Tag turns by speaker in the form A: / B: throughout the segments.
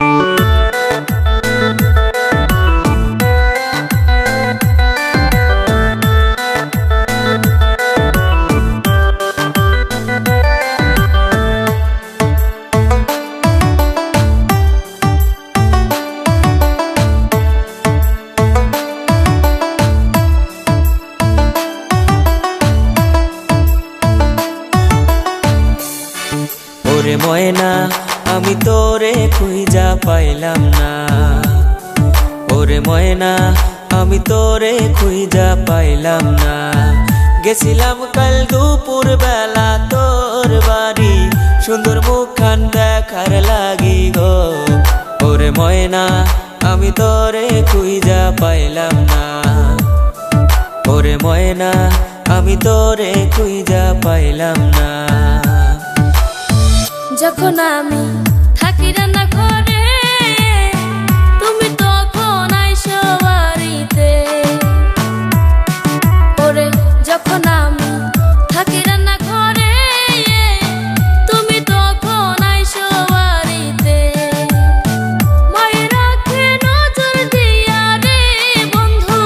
A: ওরে ময়না আমি তোরে খুঁজা পাইলাম না, ওরে ময়না আমি তোরে খুঁজা পাইলাম না। গেছিলাম কাল দুপুর বেলা তোর বাড়ি, সুন্দর মুখখান দেখার লাগি গো। ওরে ময়না আমি তোরে খুঁজা পাইলাম না, ওরে ময়না আমি তোরে খুঁজা পাইলাম না।
B: যখন আমি থাকি রান্না ঘরে, তুমি তখন আইসো বাড়িতে। ওরে যখন আমি থাকি রান্না ঘরে, তুমি তখন আইসো বাড়িতে। মায়ের রাখে নজর দিয়া রে বন্ধু,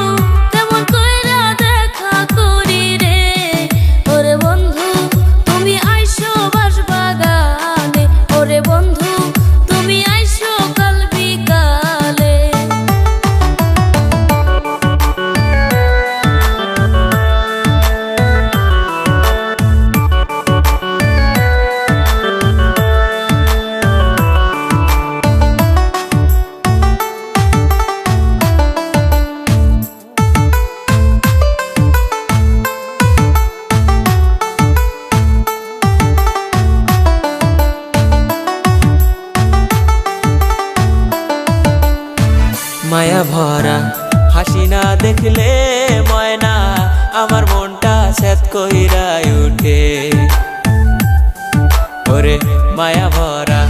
B: তেমন কইরা দেখা করি রে। ওরে বন্ধু তুমি আইসো বাঁশবাগান, ওরে বন্ধু তুমি আইসো কাল বিকালে।
A: মায়া ভরা হাসি না দেখলে ময়না আমার মনটা স্যাত কইরা উঠে। ওরে মায়া ভরা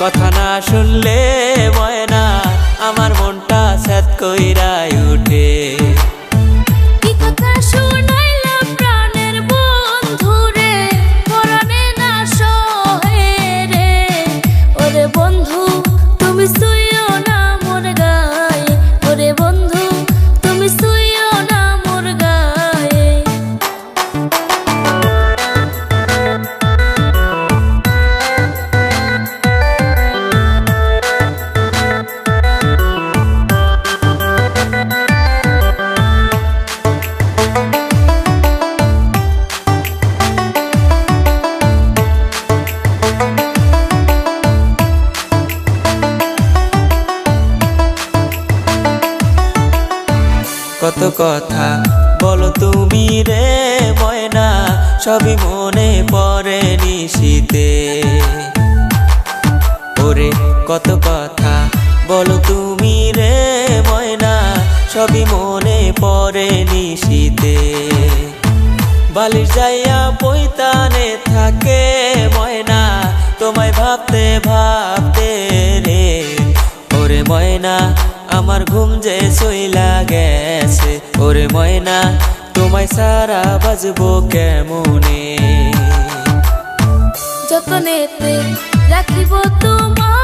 A: কথা না শুনলে ময়না আমার মনটা স্যাত কইরা উঠে।
B: কি কথা শুনাইলা প্রাণের বন্ধু রে, পরাণে না সহে রে। ওরে বন্ধু তুমি শুইও না মোর গায়ে, ওরে বন্ধু তুমি শুইও না মোর গায়ে।
A: কত কথা বলো তুমি রে ময়না, সবই মনে পড়ে নিশীতে। ওরে কত কথা বলো তুমি রে ময়না, সবই মনে পড়ে নিশীতে। বালিশ যাইয়া পৈতানে থাকে ময়না, তোমায় ভাবতে ভাবতে রে। ওরে ময়না আমার ঘুম যে চইলা গেছে, ওরে ময়না তোমায় সারা বাজবো কেমনে।
B: যতনেতে রাখিব তোমার